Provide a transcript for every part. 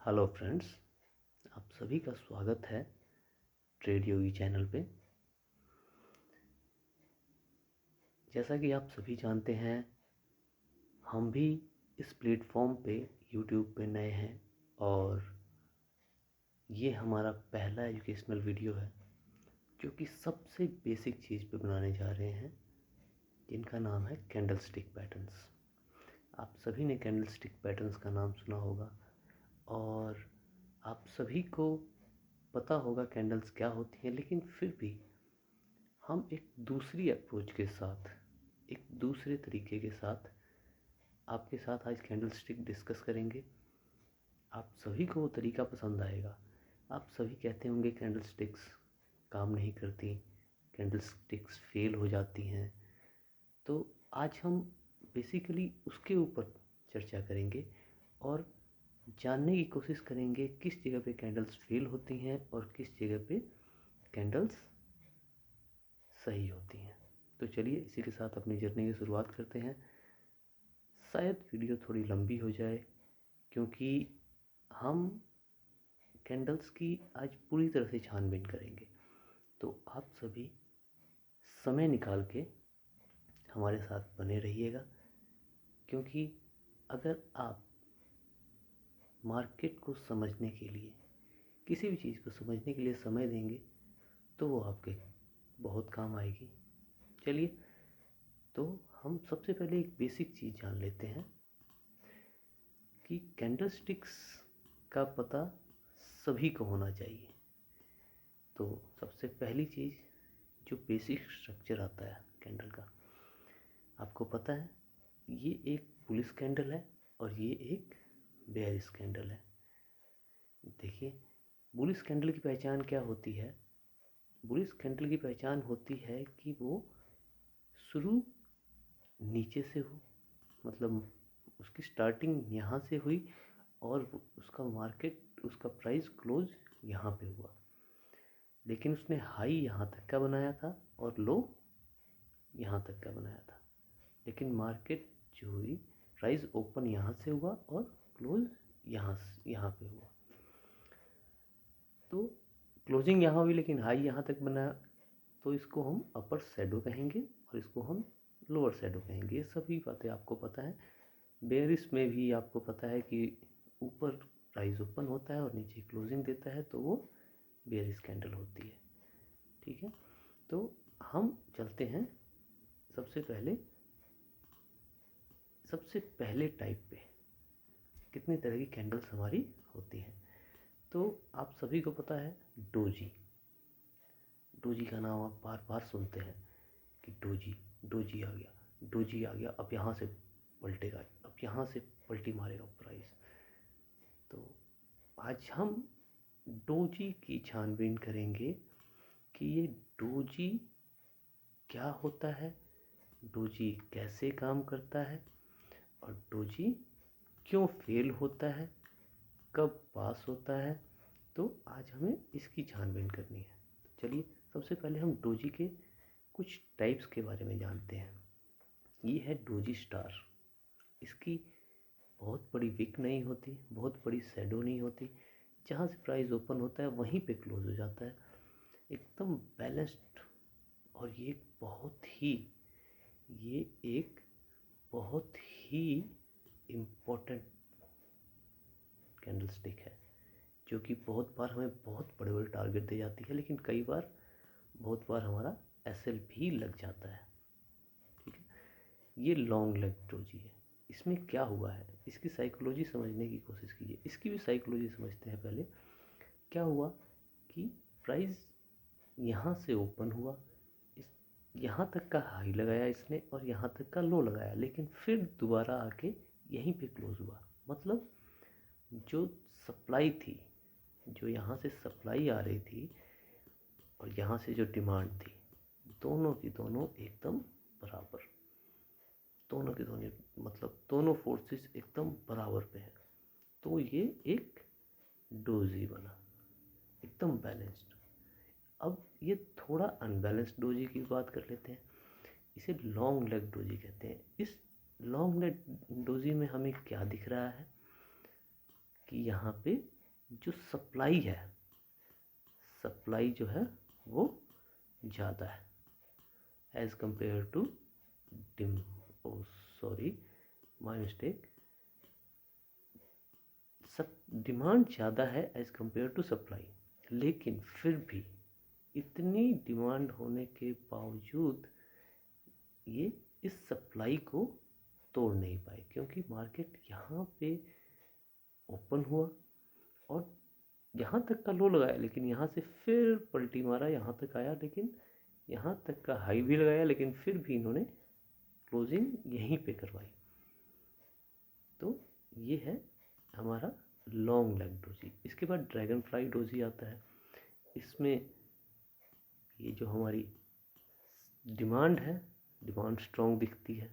Hello friends, आप सभी का स्वागत है ट्रेड योगी चैनल पे। जैसा कि आप सभी जानते हैं, हम भी इस प्लेटफॉर्म पे यूट्यूब पे नए हैं और ये हमारा पहला एजुकेशनल वीडियो है जो कि सबसे बेसिक चीज़ पे बनाने जा रहे हैं, जिनका नाम है कैंडल स्टिक पैटर्न्स। आप सभी ने कैंडल स्टिक पैटर्न्स का नाम सुना होगा और आप सभी को पता होगा कैंडल्स क्या होती हैं, लेकिन फिर भी हम एक दूसरी अप्रोच के साथ, एक दूसरे तरीके के साथ आपके साथ आज कैंडल स्टिक डिस्कस करेंगे। आप सभी को वो तरीका पसंद आएगा। आप सभी कहते होंगे कैंडल स्टिक्स काम नहीं करती, कैंडल स्टिक्स फेल हो जाती हैं। तो आज हम बेसिकली उसके ऊपर चर्चा करेंगे और जानने की कोशिश करेंगे किस जगह पे कैंडल्स फेल होती हैं और किस जगह पे कैंडल्स सही होती हैं। तो चलिए इसी के साथ अपनी जर्नी की शुरुआत करते हैं। शायद वीडियो थोड़ी लंबी हो जाए क्योंकि हम कैंडल्स की आज पूरी तरह से छानबीन करेंगे। तो आप सभी समय निकाल के हमारे साथ बने रहिएगा, क्योंकि अगर आप मार्केट को समझने के लिए, किसी भी चीज़ को समझने के लिए समय देंगे तो वो आपके बहुत काम आएगी। चलिए, तो हम सबसे पहले एक बेसिक चीज़ जान लेते हैं कि कैंडल स्टिक्स का पता सभी को होना चाहिए। तो सबसे पहली चीज़, जो बेसिक स्ट्रक्चर आता है कैंडल का, आपको पता है ये एक बुलिश कैंडल है और ये एक बेयरिश कैंडल है। देखिए, बुलिश कैंडल की पहचान क्या होती है? बुलिश कैंडल की पहचान होती है कि वो शुरू नीचे से हो, मतलब उसकी स्टार्टिंग यहाँ से हुई और उसका मार्केट, उसका प्राइस क्लोज यहाँ पे हुआ, लेकिन उसने हाई यहाँ तक का बनाया था और लो यहाँ तक का बनाया था। लेकिन मार्केट जो हुई, प्राइस ओपन यहाँ से हुआ और क्लोज यहाँ पे हुआ। तो क्लोजिंग यहाँ हुई लेकिन हाई यहाँ तक बनाया, तो इसको हम अपर शैडो कहेंगे और इसको हम लोअर शैडो कहेंगे। ये सभी बातें आपको पता है। बेयरिश में भी आपको पता है कि ऊपर प्राइस ओपन होता है और नीचे क्लोजिंग देता है, तो वो बेयरिश कैंडल होती है। ठीक है, तो हम चलते हैं सबसे पहले टाइप पे। कितनी तरह की कैंडल्स हमारी होती हैं, तो आप सभी को पता है डोजी। डोजी का नाम आप बार बार सुनते हैं कि डोजी आ गया, डोजी आ गया, अब यहाँ से पलटेगा, अब यहाँ से पलटी मारेगा प्राइस। तो आज हम डोजी की छानबीन करेंगे कि ये डोजी क्या होता है, डोजी कैसे काम करता है और डोजी क्यों फेल होता है, कब पास होता है। तो आज हमें इसकी छानबीन करनी है। तो चलिए, सबसे पहले हम डोजी के कुछ टाइप्स के बारे में जानते हैं। ये है डोजी स्टार। इसकी बहुत बड़ी विक नहीं होती, बहुत बड़ी शैडो नहीं होती, जहाँ से प्राइस ओपन होता है वहीं पे क्लोज हो जाता है, एकदम बैलेंस्ड। और ये एक बहुत ही इम्पोर्टेंट कैंडल स्टिक है, जो कि बहुत बार हमें बहुत बड़े बड़े टारगेट दे जाती है, लेकिन बहुत बार हमारा एसएल भी लग जाता है। ठीक है, ये लॉन्ग लेग डोजी है। इसमें क्या हुआ है, इसकी साइकोलॉजी समझने की कोशिश कीजिए। इसकी भी साइकोलॉजी समझते हैं पहले। क्या हुआ कि प्राइस यहाँ से ओपन हुआ, इस यहाँ तक का हाई लगाया इसने और यहाँ तक का लो लगाया, लेकिन फिर दोबारा आके यहीं पे क्लोज हुआ। मतलब जो सप्लाई थी, जो यहाँ से सप्लाई आ रही थी और यहाँ से जो डिमांड थी, दोनों की दोनों एकदम बराबर, दोनों की दोनों, मतलब दोनों फोर्सेस एकदम बराबर पे हैं। तो ये एक डोजी बना, एकदम बैलेंस्ड। अब ये थोड़ा अनबैलेंस्ड डोजी की बात कर लेते हैं। इसे लॉन्ग लेग डोजी कहते हैं। इस लॉन्ग लेग डोजी में हमें क्या दिख रहा है कि यहाँ पे जो सप्लाई है, सप्लाई जो है वो ज़्यादा है एज़ कंपेयर टू डिम ओ सॉरी माय मिस्टेक, सब डिमांड ज़्यादा है एज़ कंपेयर टू सप्लाई। लेकिन फिर भी इतनी डिमांड होने के बावजूद ये इस सप्लाई को तोड़ नहीं पाए, क्योंकि मार्केट यहाँ पे ओपन हुआ और यहाँ तक का लो लगाया, लेकिन यहाँ से फिर पलटी मारा, यहाँ तक आया, लेकिन यहाँ तक का हाई भी लगाया, लेकिन फिर भी इन्होंने क्लोजिंग यहीं पे करवाई। तो ये है हमारा लॉन्ग लेग डोजी। इसके बाद ड्रैगन फ्लाई डोजी आता है। इसमें ये जो हमारी डिमांड है, डिमांड स्ट्रॉन्ग दिखती है।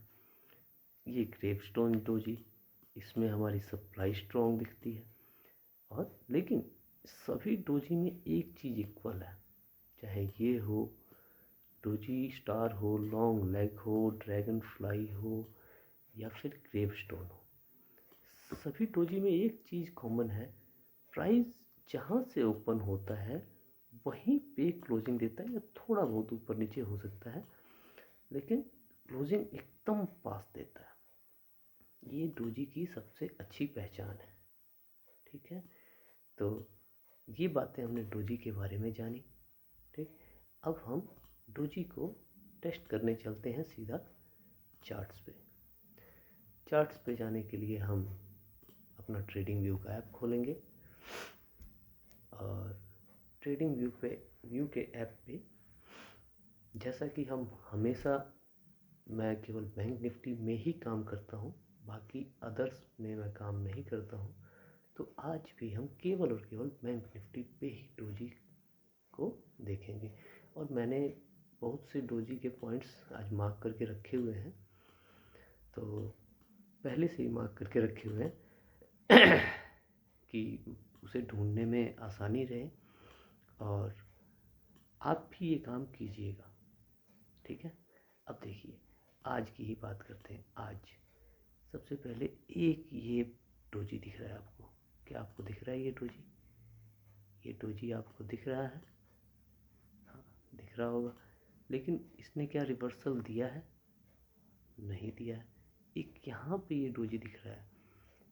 ये ग्रेवस्टोन डोजी, इसमें हमारी सप्लाई स्ट्रॉन्ग दिखती है। और लेकिन सभी डोजी में एक चीज़ इक्वल है, चाहे ये हो डोजी स्टार हो, लॉन्ग लेग हो, ड्रैगन फ्लाई हो या फिर ग्रेवस्टोन हो, सभी डोजी में एक चीज़ कॉमन है, प्राइस जहाँ से ओपन होता है वहीं पे क्लोजिंग देता है, या थोड़ा बहुत ऊपर नीचे हो सकता है, लेकिन क्लोजिंग एकदम पास देता है। ये डोजी की सबसे अच्छी पहचान है। ठीक है, तो ये बातें हमने डोजी के बारे में जानी। ठीक, अब हम डोजी को टेस्ट करने चलते हैं सीधा चार्ट्स पे। चार्ट्स पे जाने के लिए हम अपना ट्रेडिंग व्यू का ऐप खोलेंगे और ट्रेडिंग व्यू के ऐप पे, जैसा कि हम हमेशा, मैं केवल बैंक निफ्टी में ही काम करता हूँ, बाकी अदर्स में मैं काम नहीं करता हूँ, तो आज भी हम केवल और केवल बैंक निफ्टी पे ही डोजी को देखेंगे। और मैंने बहुत से डोजी के पॉइंट्स आज मार्क करके रखे हुए हैं, तो पहले से ही मार्क करके रखे हुए हैं कि उसे ढूंढने में आसानी रहे, और आप भी ये काम कीजिएगा। ठीक है, अब देखिए आज की ही बात करते हैं। आज सबसे पहले एक ये डोजी दिख रहा है आपको, क्या आपको दिख रहा है ये डोजी? ये डोजी आपको दिख रहा है? हाँ, दिख रहा होगा। लेकिन इसने क्या रिवर्सल दिया है? नहीं दिया है। एक यहाँ पे ये डोजी दिख रहा है,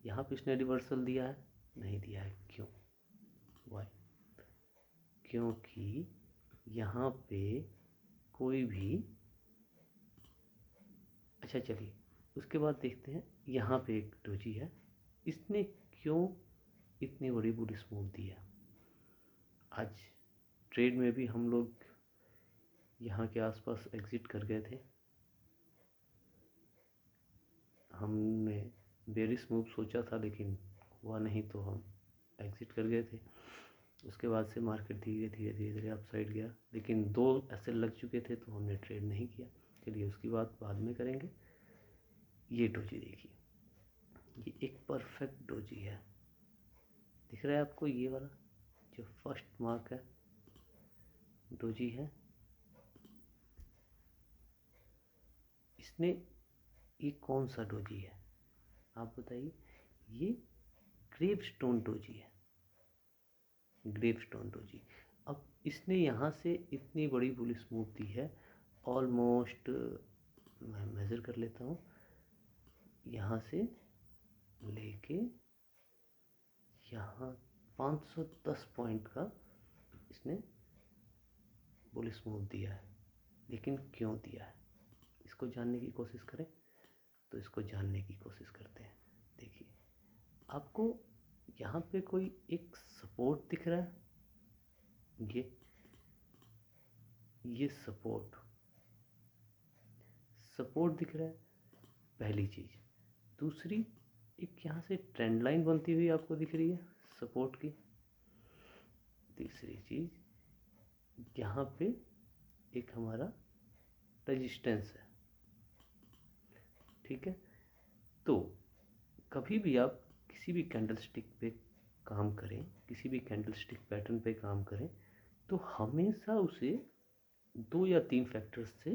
यहाँ पे इसने रिवर्सल दिया है? नहीं दिया है। क्यों? वाई? क्योंकि यहाँ पे कोई भी, अच्छा चलिए उसके बाद देखते हैं। यहाँ पे एक डोजी है, इसने क्यों इतनी बड़ी बुलिश मूव दी है? आज ट्रेड में भी हम लोग यहाँ के आसपास एग्ज़िट कर गए थे। हमने बेरिश मूव सोचा था, लेकिन हुआ नहीं, तो हम एग्ज़िट कर गए थे। उसके बाद से मार्केट धीरे धीरे धीरे धीरे अप साइड गया, लेकिन 2 ऐसे लग चुके थे तो हमने ट्रेड नहीं किया। चलिए उसकी बात बाद में करेंगे। ये डोजी देखिए, ये एक परफेक्ट डोजी है। दिख रहा है आपको ये वाला जो फर्स्ट मार्क है डोजी है? इसने, ये कौन सा डोजी है आप बताइए? ये ग्रेवस्टोन डोजी है, ग्रेवस्टोन डोजी। अब इसने यहाँ से इतनी बड़ी बुलिश मूव दी है, ऑलमोस्ट, मैं मेज़र कर लेता हूँ, यहाँ से लेके यहाँ 510 पॉइंट का इसने बुलिश मूव दिया है। लेकिन क्यों दिया है, इसको जानने की कोशिश करें। तो इसको जानने की कोशिश करते हैं। देखिए आपको यहाँ पे कोई एक सपोर्ट दिख रहा है, ये सपोर्ट दिख रहा है, पहली चीज़। दूसरी, एक यहाँ से ट्रेंड लाइन बनती हुई आपको दिख रही है सपोर्ट की। तीसरी चीज़, यहाँ पे एक हमारा रेजिस्टेंस है। ठीक है, तो कभी भी आप किसी भी कैंडल स्टिक पे काम करें, किसी भी कैंडल स्टिक पैटर्न पे काम करें, तो हमेशा उसे 2 या 3 फैक्टर्स से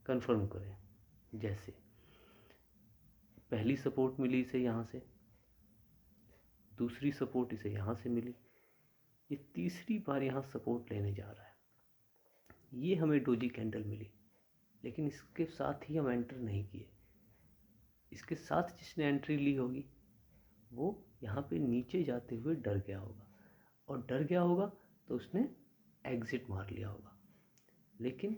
कंफर्म करें। जैसे पहली सपोर्ट मिली इसे यहाँ से, दूसरी सपोर्ट इसे यहाँ से मिली, ये तीसरी बार यहाँ सपोर्ट लेने जा रहा है। ये हमें डोजी कैंडल मिली, लेकिन इसके साथ ही हम एंटर नहीं किए। इसके साथ जिसने एंट्री ली होगी वो यहाँ पे नीचे जाते हुए डर गया होगा, और डर गया होगा तो उसने एग्ज़िट मार लिया होगा। लेकिन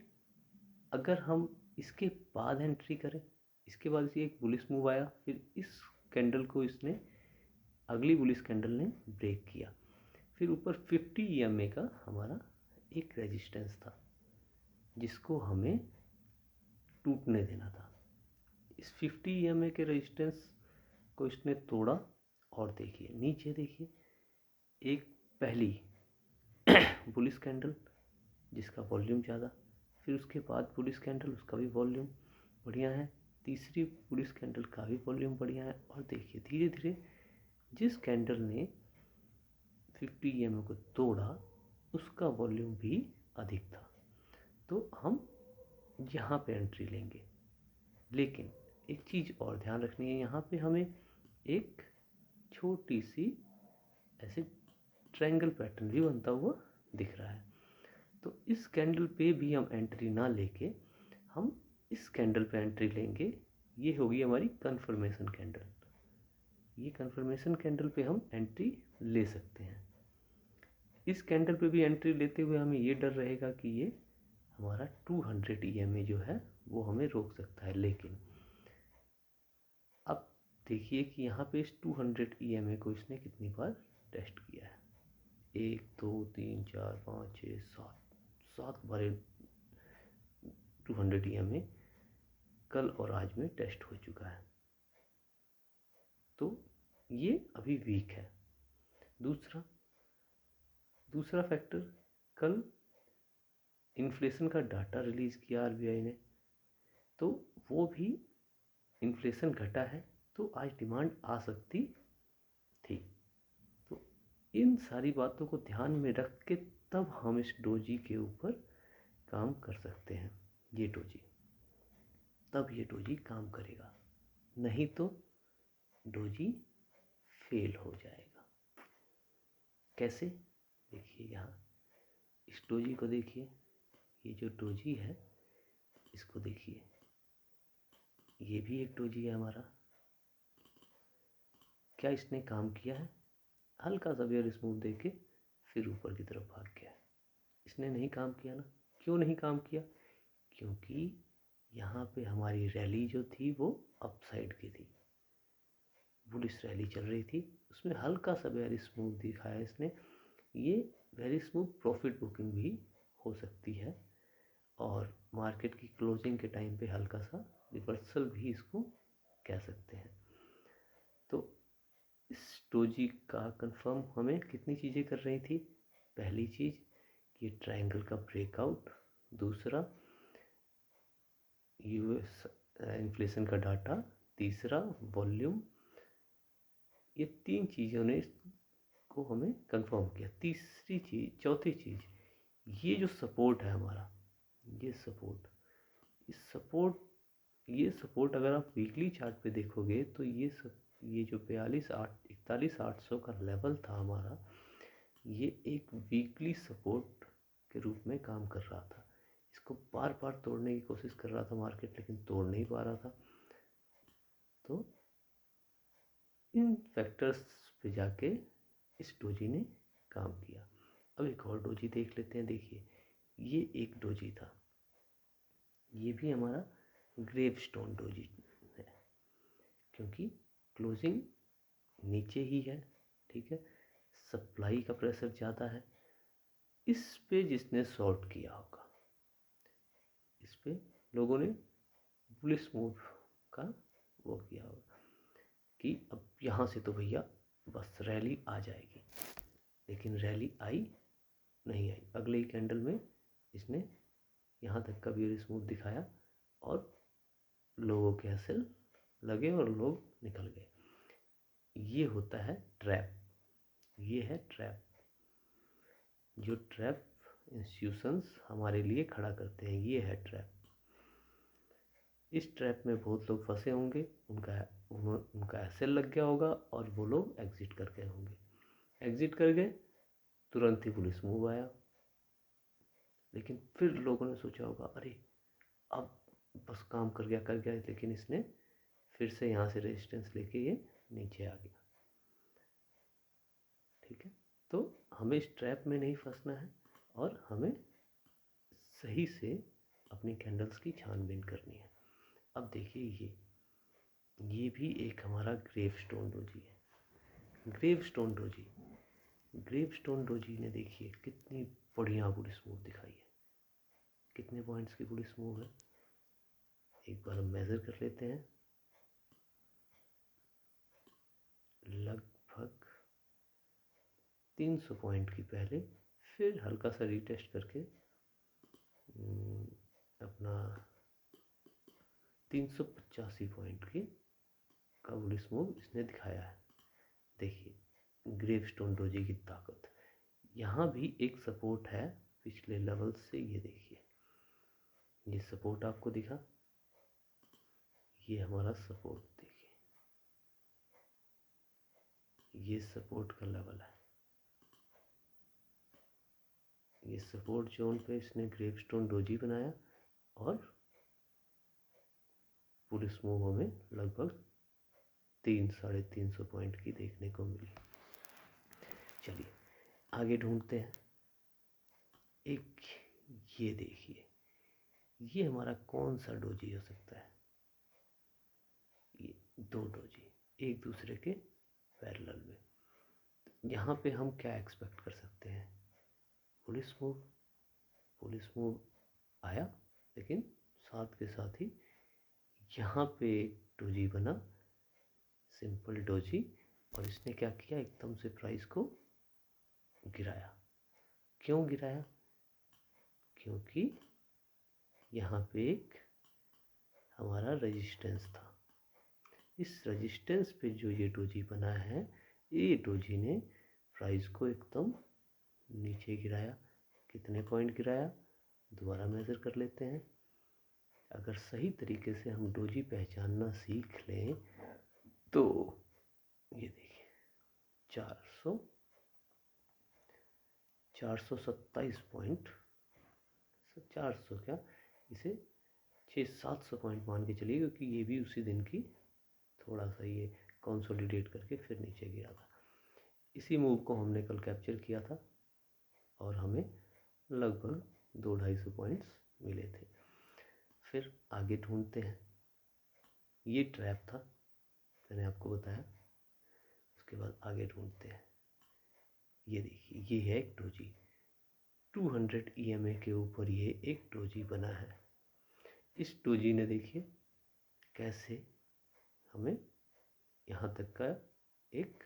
अगर हम इसके बाद एंट्री करें, इसके बाद से एक बुलिश मूव आया, फिर इस कैंडल को इसने अगली बुलिश कैंडल ने ब्रेक किया, फिर ऊपर 50 EMA का हमारा एक रेजिस्टेंस था जिसको हमें टूटने देना था। इस 50 EMA के रेजिस्टेंस को इसने तोड़ा, और देखिए नीचे देखिए एक पहली बुलिश कैंडल जिसका वॉल्यूम ज़्यादा, फिर उसके बाद बुलिश कैंडल उसका भी वॉल्यूम बढ़िया है, तीसरी बुलिश कैंडल का भी वॉल्यूम बढ़िया है, और देखिए धीरे धीरे जिस कैंडल ने 50 EMA को तोड़ा उसका वॉल्यूम भी अधिक था। तो हम यहाँ पे एंट्री लेंगे, लेकिन एक चीज़ और ध्यान रखनी है, यहाँ पे हमें एक छोटी सी ऐसे ट्रायंगल पैटर्न भी बनता हुआ दिख रहा है। तो इस कैंडल पे भी हम एंट्री ना लेके हम इस कैंडल पे एंट्री लेंगे। ये होगी हमारी कंफर्मेशन कैंडल। ये कंफर्मेशन कैंडल पे हम एंट्री ले सकते हैं। इस कैंडल पे भी एंट्री लेते हुए हमें ये डर रहेगा कि ये हमारा 200 EMA जो है वो हमें रोक सकता है। लेकिन अब देखिए कि यहाँ पे इस 200 EMA को इसने कितनी बार टेस्ट किया है। 1 2 3 4 5 6 7 बार 200 EMA कल और आज में टेस्ट हो चुका है। तो ये अभी वीक है। दूसरा फैक्टर, कल इन्फ्लेशन का डाटा रिलीज़ किया RBI ने, तो वो भी इन्फ्लेशन घटा है तो आज डिमांड आ सकती थी। तो इन सारी बातों को ध्यान में रख के तब हम इस डोजी के ऊपर काम कर सकते हैं। ये डोजी, तब ये डोजी काम करेगा, नहीं तो डोजी फेल हो जाएगा। कैसे? देखिए यहाँ इस डोजी को देखिए, ये जो डोजी है इसको देखिए, ये भी एक डोजी है हमारा। क्या इसने काम किया है? हल्का सा बेयर स्मूथ दे के फिर ऊपर की तरफ भाग गया है। इसने नहीं काम किया ना। क्यों नहीं काम किया? क्योंकि यहाँ पे हमारी रैली जो थी वो अप साइड की थी, बुलिश रैली चल रही थी, उसमें हल्का सा बेयर स्मूथ दिखाया इसने। ये वेरी स्मूथ प्रॉफिट बुकिंग भी हो सकती है, और मार्केट की क्लोजिंग के टाइम पे हल्का सा रिवर्सल भी इसको कह सकते हैं। तो इस डोजी का कंफर्म हमें कितनी चीज़ें कर रही थी। पहली चीज़, ये ट्रायंगल का ब्रेकआउट। दूसरा, यूएस इन्फ्लेशन का डाटा। तीसरा, वॉल्यूम। ये तीन चीज़ों ने को हमें कंफर्म किया। तीसरी चीज़, चौथी चीज़, ये जो सपोर्ट है हमारा, ये सपोर्ट अगर आप वीकली चार्ट पे देखोगे तो ये जो 41,800 का लेवल था हमारा, ये एक वीकली सपोर्ट के रूप में काम कर रहा था। इसको बार बार तोड़ने की कोशिश कर रहा था मार्केट, लेकिन तोड़ नहीं पा रहा था। तो इन फैक्टर्स पे जाके इस डोजी ने काम किया। अब एक और डोजी देख लेते हैं। देखिए ये एक डोजी था, ये भी हमारा ग्रेवस्टोन डोजी है, क्योंकि क्लोजिंग नीचे ही है, ठीक है, सप्लाई का प्रेशर ज़्यादा है। इस पे जिसने शॉर्ट किया होगा, इस पे लोगों ने बुलिश मूव का वो किया होगा कि अब यहाँ से तो भैया बस रैली आ जाएगी, लेकिन रैली नहीं आई। अगले ही कैंडल में इसने यहाँ तक का भी स्मूथ दिखाया और लोगों के हसल लगे और लोग निकल गए। ये होता है ट्रैप। ये है ट्रैप, जो ट्रैप इंस्टीट्यूशंस हमारे लिए खड़ा करते हैं। ये है ट्रैप। इस ट्रैप में बहुत लोग फंसे होंगे, उनका उनका एसएल लग गया होगा और वो लोग एग्जिट कर गए होंगे। एग्जिट कर गए, तुरंत ही पुलिस मूव आया। लेकिन फिर लोगों ने सोचा होगा अरे अब बस काम कर गया, लेकिन इसने फिर से यहाँ से रेजिस्टेंस लेके ये नीचे आ गया। ठीक है, तो हमें इस ट्रैप में नहीं फंसना है और हमें सही से अपनी कैंडल्स की छानबीन करनी है। अब देखिए ये भी एक हमारा ग्रेवस्टोन डोजी है। ग्रेवस्टोन डोजी ने देखिए कितनी बढ़िया बुलिश मूव दिखाई है। कितने पॉइंट्स की बुलिश मूव है एक बार हम मेज़र कर लेते हैं। लगभग 300 पॉइंट की पहले, फिर हल्का सा रीटेस्ट करके अपना 385 पॉइंट की का बुलिश मूव इसने दिखाया है। देखिए ग्रेवस्टोन डोजी की ताकत। यहाँ भी एक सपोर्ट है पिछले लेवल से। ये देखिए ये सपोर्ट आपको दिखा, ये हमारा सपोर्ट देखिए, ये सपोर्ट का लेवल है। ये सपोर्ट जोन पे इसने ग्रेवस्टोन डोजी बनाया और पुलिस मूव हमें लगभग 300-350 पॉइंट की देखने को मिली। चलिए आगे ढूंढते हैं। एक ये देखिए, ये हमारा कौन सा डोजी हो सकता है। ये दो डोजी एक दूसरे के पैरेलल में। यहाँ पे हम क्या एक्सपेक्ट कर सकते हैं? पुलिस मूव आया, लेकिन साथ के साथ ही यहाँ पे एक डोजी बना, सिंपल डोजी, और इसने क्या किया, एकदम से प्राइस को गिराया। क्यों गिराया? क्योंकि यहाँ पे एक हमारा रेजिस्टेंस था। इस रेजिस्टेंस पे जो ये डोजी बना है, ये डोजी ने प्राइस को एकदम नीचे गिराया। कितने पॉइंट गिराया दोबारा मेज़र कर लेते हैं। अगर सही तरीके से हम डोजी पहचानना सीख लें तो ये देखिए 427 पॉइंट, 400 क्या, इसे 600-700 पॉइंट मान के चलिए, क्योंकि ये भी उसी दिन की थोड़ा सा ये कंसोलिडेट करके फिर नीचे गिरा था। इसी मूव को हमने कल कैप्चर किया था और हमें लगभग 200-250 पॉइंट्स मिले थे। फिर आगे ढूंढते हैं। ये ट्रैप था, मैंने आपको बताया। उसके बाद आगे ढूंढते हैं। ये देखिए ये है एक डोजी 200 EMA के ऊपर, ये एक डोजी बना है। इस डोजी ने देखिए कैसे हमें यहाँ तक का एक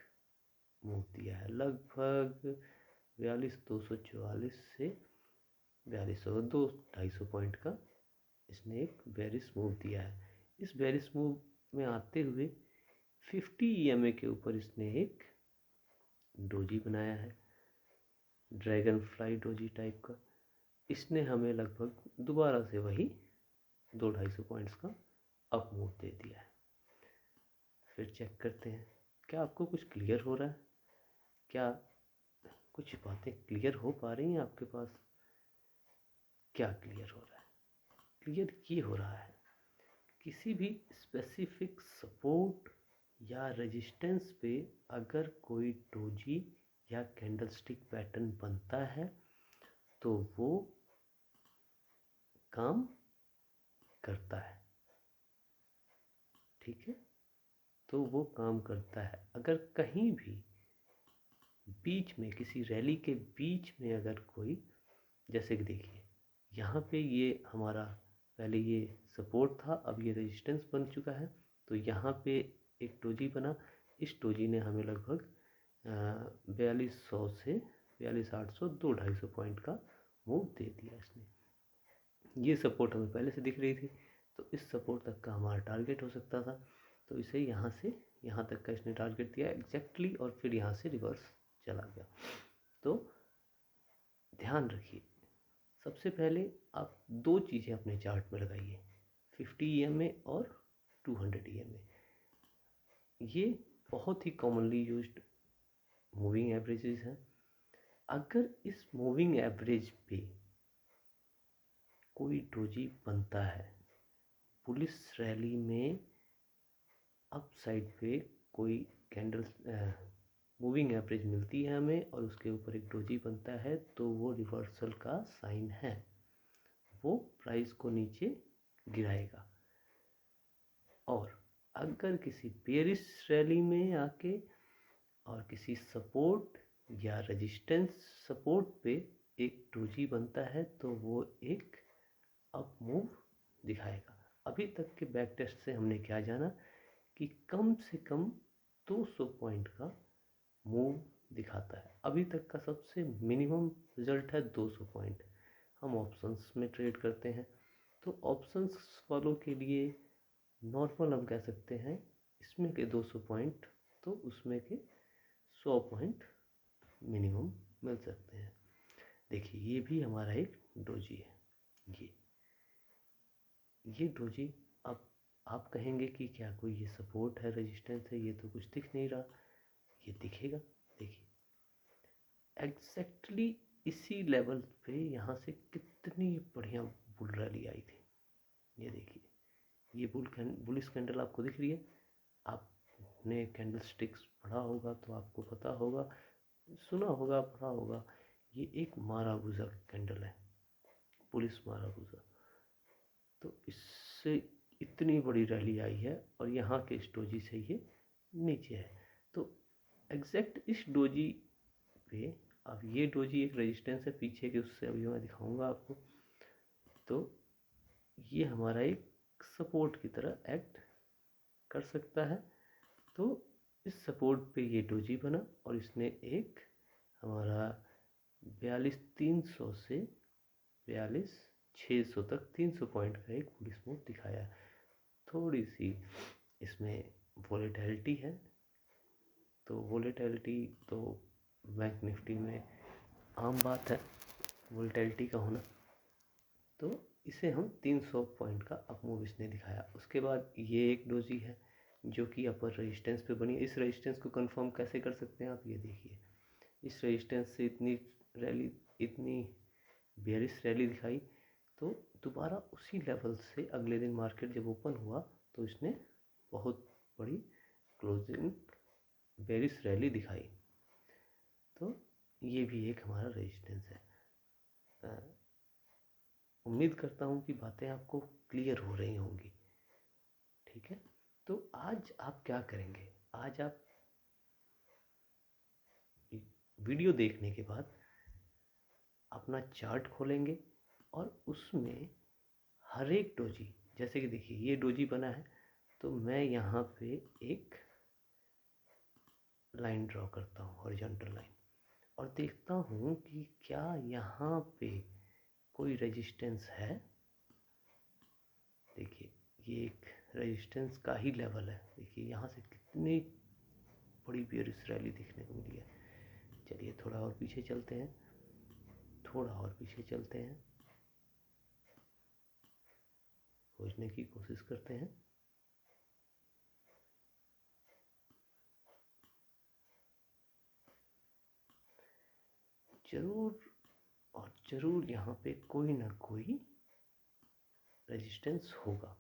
मूव दिया है। लगभग 42,244 से 4200, 200-250 पॉइंट का इसने एक बेरिश मूव दिया है। इस बेरिश मूव में आते हुए 50 EMA के ऊपर इसने एक डोजी बनाया है, ड्रैगन फ्लाई डोजी टाइप का। इसने हमें लगभग दोबारा से वही 200-250 पॉइंट्स का अप मूव दे दिया है। फिर चेक करते हैं, क्या आपको कुछ क्लियर हो रहा है? क्या कुछ बातें क्लियर हो पा रही हैं आपके पास? क्या क्लियर हो रहा है? क्लियर ये हो रहा है, किसी भी स्पेसिफिक सपोर्ट या रेजिस्टेंस पे अगर कोई डोजी या कैंडलस्टिक पैटर्न बनता है तो वो काम करता है। ठीक है, तो वो काम करता है। अगर कहीं भी बीच में, किसी रैली के बीच में अगर कोई, जैसे कि देखिए यहाँ पे ये हमारा पहले ये सपोर्ट था, अब ये रेजिस्टेंस बन चुका है, तो यहाँ पे एक डोजी बना। इस डोजी ने हमें लगभग 4200 से 42,800, 200-250 पॉइंट का मूव दे दिया इसने। ये सपोर्ट हमें पहले से दिख रही थी, तो इस सपोर्ट तक का हमारा टारगेट हो सकता था। तो इसे यहाँ से यहाँ तक का इसने टारगेट दिया एग्जैक्टली, और फिर यहाँ से रिवर्स चला गया। तो ध्यान रखिए, सबसे पहले आप दो चीज़ें अपने चार्ट में लगाइए, 50 EMA और 200 EMA। ये बहुत ही कॉमनली यूज्ड मूविंग एवरेजेस हैं। अगर इस मूविंग एवरेज पे कोई डोजी बनता है, पुलिस रैली में अप साइड पे कोई कैंडल मूविंग एवरेज मिलती है हमें और उसके ऊपर एक डोजी बनता है, तो वो रिवर्सल का साइन है, वो प्राइस को नीचे गिराएगा। और अगर किसी बेयरिश रैली में आके और किसी सपोर्ट या रेजिस्टेंस सपोर्ट पे एक डोजी बनता है, तो वो एक अप मूव दिखाएगा। अभी तक के बैक टेस्ट से हमने क्या जाना कि कम से कम 200 पॉइंट का मूव दिखाता है। अभी तक का सबसे मिनिमम रिजल्ट है 200 पॉइंट। हम ऑप्शंस में ट्रेड करते हैं, तो ऑप्शंस वालों के लिए नॉर्मल हम कह सकते हैं इसमें के 200 पॉइंट, तो उसमें के 100 पॉइंट मिनिमम मिल सकते हैं। देखिए ये भी हमारा एक डोजी है। ये डोजी, अब आप कहेंगे कि क्या कोई ये सपोर्ट है, रेजिस्टेंस है, ये तो कुछ दिख नहीं रहा। ये दिखेगा, देखिए एग्जैक्टली इसी लेवल पे यहाँ से कितनी बढ़िया बुल रैली आई थी। ये देखिए, ये बुलिश कैंडल आपको दिख रही है। आपने कैंडल स्टिक्स पढ़ा होगा तो आपको पता होगा, सुना होगा, पढ़ा होगा, ये एक मारागुजा कैंडल है, पुलिस मारागुजा। तो इससे इतनी बड़ी रैली आई है और यहाँ के इस डोजी से ये नीचे है। तो एग्जैक्ट इस डोजी पे, अब ये डोजी एक रेजिस्टेंस है पीछे के, उससे अभी मैं दिखाऊंगा आपको। तो ये हमारा एक सपोर्ट की तरह एक्ट कर सकता है। तो इस सपोर्ट पे ये डोजी बना और इसने एक हमारा 42,300 से 42,600 तक 300 पॉइंट का एक बुलिश मूव दिखाया। थोड़ी सी इसमें वोलेटिलिटी है, तो वोलेटिलिटी तो बैंक निफ्टी में आम बात है, वोलेटिलिटी का होना। तो इसे हम 300 पॉइंट का अप मूव इसने दिखाया। उसके बाद ये एक डोजी है जो कि अपर रेजिस्टेंस पे बनी है। इस रेजिस्टेंस को कंफर्म कैसे कर सकते हैं आप, ये देखिए, इस रेजिस्टेंस से इतनी बेयरिश रैली दिखाई, तो दोबारा उसी लेवल से अगले दिन मार्केट जब ओपन हुआ तो इसने बहुत बड़ी क्लोजिंग बेयरिश रैली दिखाई। तो ये भी एक हमारा रेजिस्टेंस है। उम्मीद करता हूँ कि बातें आपको क्लियर हो रही होंगी। ठीक है, तो आज आप क्या करेंगे, आज आप वीडियो देखने के बाद अपना चार्ट खोलेंगे और उसमें हर एक डोजी, जैसे कि देखिए ये डोजी बना है, तो मैं यहाँ पे एक लाइन ड्रॉ करता हूँ, हॉरिजॉन्टल लाइन, और देखता हूँ कि क्या यहाँ पे कोई रेजिस्टेंस है। देखिए ये एक रेजिस्टेंस का ही लेवल है। देखिए यहाँ से कितनी बड़ी बेयरिश रैली देखने को मिली है। चलिए थोड़ा और पीछे चलते हैं, थोड़ा और पीछे चलते हैं, खोजने की कोशिश करते हैं। जरूर और जरूर यहाँ पे कोई ना कोई रेजिस्टेंस होगा,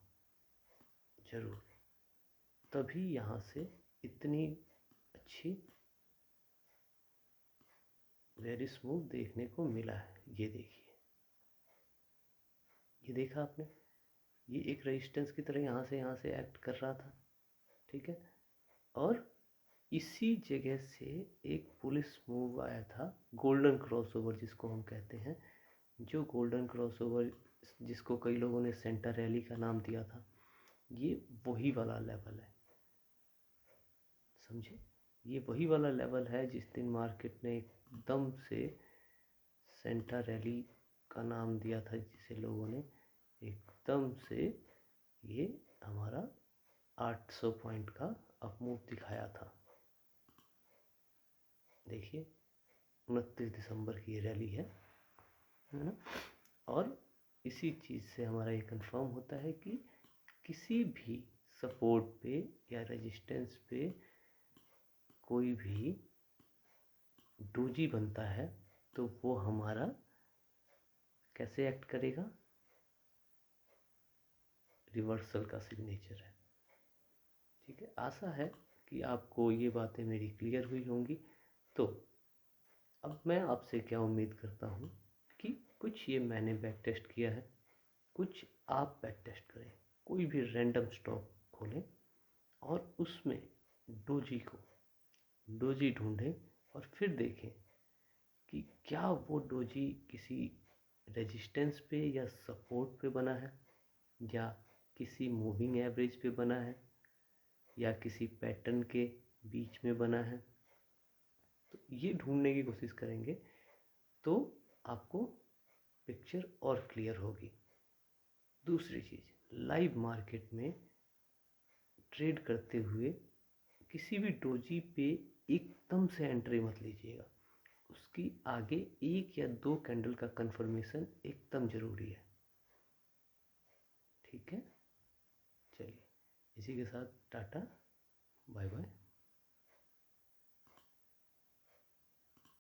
जरूर, तभी यहाँ से इतनी अच्छी बेयरिश मूव देखने को मिला है। ये देखिए, ये देखा आपने, ये एक रेजिस्टेंस की तरह यहाँ से एक्ट कर रहा था। ठीक है, और इसी जगह से एक पुलिस मूव आया था, गोल्डन क्रॉसओवर जिसको हम कहते हैं, जो गोल्डन क्रॉसओवर जिसको कई लोगों ने सेंटर रैली का नाम दिया था, ये वही वाला लेवल है, समझे, ये वही वाला लेवल है जिस दिन मार्केट ने एकदम से सेंटर रैली का नाम दिया था, जिसे लोगों ने एकदम से ये हमारा 800 पॉइंट का अप मूव दिखाया था। देखिए 29 दिसंबर की ये रैली है ना। और इसी चीज़ से हमारा ये कंफर्म होता है कि किसी भी सपोर्ट पे या रेजिस्टेंस पे कोई भी डोजी बनता है तो वो हमारा कैसे एक्ट करेगा, रिवर्सल का सिग्नेचर है। ठीक है, आशा है कि आपको ये बातें मेरी क्लियर हुई होंगी। तो अब मैं आपसे क्या उम्मीद करता हूँ कि कुछ ये मैंने बैक टेस्ट किया है, कुछ आप बैक टेस्ट करें। कोई भी रैंडम स्टॉक खोलें और उसमें डोजी ढूंढें और फिर देखें कि क्या वो डोजी किसी रेजिस्टेंस पे या सपोर्ट पे बना है, या किसी मूविंग एवरेज पे बना है, या किसी पैटर्न के बीच में बना है। तो ये ढूंढने की कोशिश करेंगे तो आपको पिक्चर और क्लियर होगी। दूसरी चीज़, लाइव मार्केट में ट्रेड करते हुए किसी भी डोजी पे एकदम से एंट्री मत लीजिएगा। उसकी आगे एक या दो कैंडल का कंफर्मेशन एकदम ज़रूरी है। ठीक है, चलिए इसी के साथ टाटा।